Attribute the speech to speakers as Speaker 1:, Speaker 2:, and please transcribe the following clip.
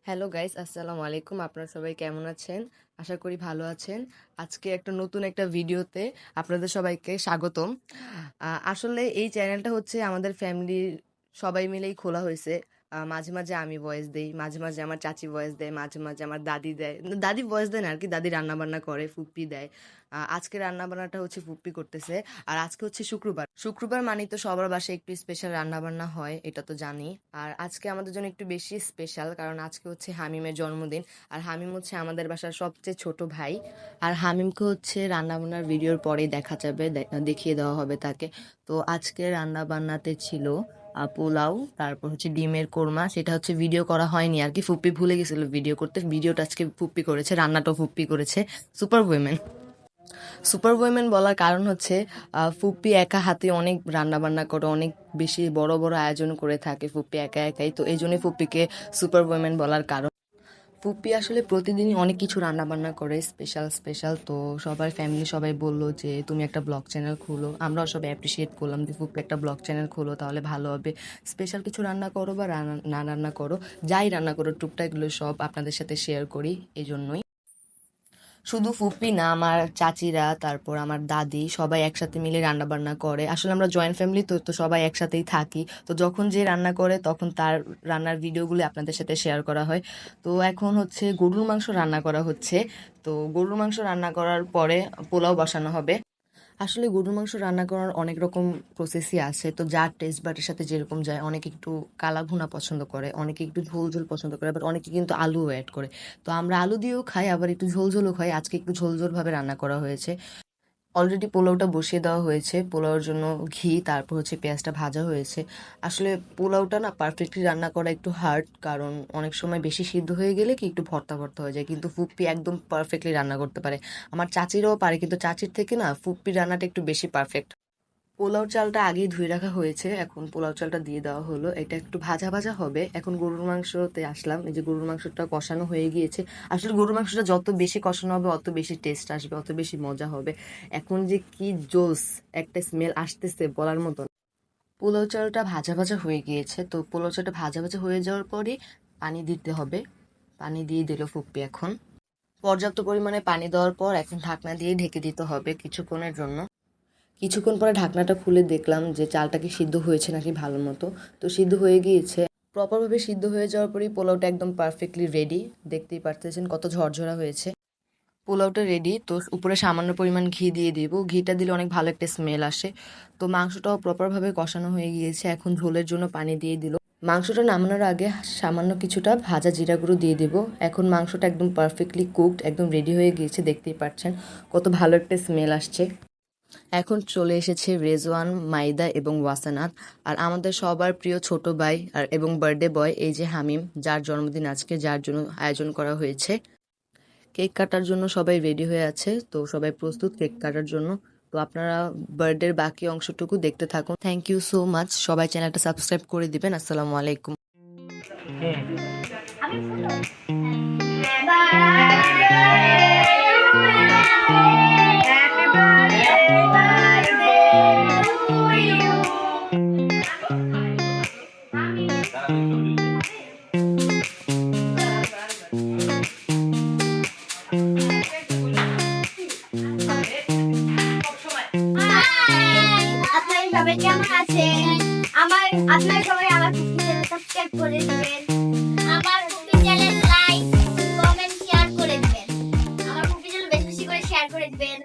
Speaker 1: Hello guys, আসসালামু আলাইকুম। আপনারা সবাই কেমন আছেন? আশা করি ভালো আছেন। আজকে নতুন একটা ভিডিওতে আপনাদের সবাইকে স্বাগতম। আসলে এই চ্যানেলটা হচ্ছে আমাদের ফ্যামিলির সবাই মিলেই খোলা হয়েছে। মাঝে মাঝে আমি ভয়েস দেই, মাঝে মাঝে আমার চাচি ভয়েস দেয়, মাঝে মাঝে আমার দাদি দেয়। দাদি ভয়েস দেয় না আর কি, দাদি রান্না বান্না করে, ফুপ্পি দেয়। আজকে রান্না বান্নাটা হচ্ছে ফুপ্পি করতেছে। আর আজকে হচ্ছে শুক্রবার। শুক্রবার মানেই তো সবার বাসায় একটু স্পেশাল রান্না বান্না হয়, এটা তো জানি। আর আজকে আমাদের জন্য একটু বেশি স্পেশাল, কারণ আজকে হচ্ছে হামিমের জন্মদিন। আর হামিম হচ্ছে আমাদের বাসার সবচেয়ে ছোট ভাই। আর হামিমকে হচ্ছে রান্না বান্নার ভিডিওর পরেই দেখা যাবে, দেখিয়ে দেওয়া হবে তাকে। তো আজকে রান্না বান্নাতে ছিল পোলাও, তারপর হচ্ছে ডিমের কোরমা। সেটা হচ্ছে ভিডিও করা হয়নি আর কি, ফুপ্পি ভুলে গেছিল ভিডিও করতে। ভিডিওটা আজকে ফুপ্পি করেছে, রান্নাটাও ফুপ্পি করেছে। Super women. সুপার উইমেন বলার কারণ হচ্ছে ফুপ্পি একা হাতে অনেক রান্না বান্না করে, অনেক বেশি বড় বড় আয়োজন করে থাকে ফুপ্পি একা একাই। তো এই জন্যই ফুপ্পিকে সুপার উইমেন বলার কারণ। ফুপ্পি আসলে প্রতিদিনই অনেক কিছু রান্না বান্না করে, স্পেশাল স্পেশাল। তো সবার ফ্যামিলি সবাই বললো যে তুমি একটা ব্লগ চ্যানেল খোলো। আমরাও সবাই অ্যাপ্রিসিয়েট করলাম যে ফুপ্পি একটা ব্লগ চ্যানেল খোলো, তাহলে ভালো হবে। স্পেশাল কিছু রান্না করো বা না রান্না করো, যাই রান্না করো, টুকটাকগুলো সব আপনাদের সাথে শেয়ার করি, এই জন্যই। শুধু ফুপি না, আমার চাচিরা, তারপর আমার দাদি সবাই একসাথে মিলে রান্না বান্না করে। আসলে আমরা জয়েন্ট ফ্যামিলি, তো তো সবাই একসাথেই থাকি। তো যখন যে রান্না করে তখন তার রান্নার ভিডিওগুলো আপনাদের সাথে শেয়ার করা হয়। তো এখন হচ্ছে গরুর মাংস রান্না করা হচ্ছে। তো গরুর মাংস রান্না করার পরে পোলাও বসানো হবে। আসলে গরুর মাংস রান্না করার অনেক রকম প্রসেসই আছে। তো যার টেস্ট বাটের সাথে যেরকম যায়, অনেকে একটু কালা ভুনা পছন্দ করে, অনেকে একটু ঝোল ঝোল পছন্দ করে, আবার অনেকে কিন্তু আলুও অ্যাড করে। তো আমরা আলু দিয়েও খাই, আবার একটু ঝোল ঝোলও খাই। আজকে একটু ঝোল ঝোল ভাবে রান্না করা হয়েছে। অলরেডি পোলাওটা বসিয়ে দেওয়া হয়েছে। পোলাওর জন্য ঘি, তারপর হচ্ছে পেঁয়াজটা ভাজা হয়েছে। আসলে পোলাওটা না পারফেক্টলি রান্না করা একটু হার্ড, কারণ অনেক সময় বেশি সিদ্ধ হয়ে গেলে কি একটু ভর্তা ভর্তা হয়ে যায়। কিন্তু ফুপ্পি একদম পারফেক্টলি রান্না করতে পারে। আমার চাচিরাও পারে, কিন্তু চাচির থেকে না ফুপ্পির রান্নাটা একটু বেশি পারফেক্ট। পোলাও চালটা আগেই ধুয়ে রাখা হয়েছে, এখন পোলাও চালটা দিয়ে দেওয়া হলো। এটা একটু ভাজা ভাজা হবে। এখন গরুর মাংসতে আসলাম। এই যে গরুর মাংসটা কষানো হয়ে গিয়েছে। আসলে গরুর মাংসটা যত বেশি কষানো হবে অত বেশি টেস্ট আসবে, অত বেশি মজা হবে। এখন যে কি জোস একটা স্মেল আসতেছে বলার মতন। পোলাও চালটা ভাজা ভাজা হয়ে গিয়েছে। তো পোলাও চালটা ভাজা ভাজা হয়ে যাওয়ার পরে পানি দিতে হবে। পানি দিয়ে দিল ফুপ্পি এখন। পর্যাপ্ত পরিমাণে পানি দেওয়ার পর এখন ঢাকনা দিয়ে ঢেকে দিতে হবে কিছুক্ষণের জন্য। কিছুক্ষণ পরে ঢাকনাটা খুলে দেখলাম যে চালটা কি সিদ্ধ হয়েছে নাকি ভালো মতো। তো সিদ্ধ হয়ে গিয়েছে। প্রপারভাবে সিদ্ধ হয়ে যাওয়ার পরেই পোলাওটা একদম পারফেক্টলি রেডি। দেখতেই পারতেছেন কত ঝরঝরা হয়েছে। পোলাওটা রেডি। তো উপরে সামান্য পরিমাণ ঘি দিয়ে দিব, ঘিটা দিলে অনেক ভালো একটা স্মেল আসে। তো মাংসটাও প্রপারভাবে কষানো হয়ে গিয়েছে, এখন ঝোলের জন্য পানি দিয়ে দিল। মাংসটা নামানোর আগে সামান্য কিছুটা ভাজা জিরা গুঁড়ো দিয়ে দিব। এখন মাংসটা একদম পারফেক্টলি কুকড, একদম রেডি হয়ে গিয়েছে। দেখতেই পাচ্ছেন কত ভালো একটা স্মেল আসছে। এখন চলে এসেছে রেজওয়ান, মাইদা এবং ওয়াসানাত। আর আমাদের সবার প্রিয় ছোট ভাই আর এবং বার্থডে বয়, এই যে হামিম, যার জন্মদিন আজকে, যার জন্য আয়োজন করা হয়েছে। কেক কাটার জন্য সবাই রেডি হয়ে আছে। তো সবাই প্রস্তুত কেক কাটার জন্য। তো আপনারা বার্থডের বাকি অংশটুকু দেখতে থাকুন। Thank you so much. সবাই চ্যানেলটা সাবস্ক্রাইব করে দিবেন। আসসালামু আলাইকুম।
Speaker 2: আপনারা সবাই কেমন আছেন? আপনারা সবাই আমার কুকিং চ্যানেল সাবস্ক্রাইব করে দিবেন। আমার cooking channel like, comment, share করে দিবেন। আমার কুকিং চ্যানেল বেশি বেশি করে শেয়ার করে দিবেন।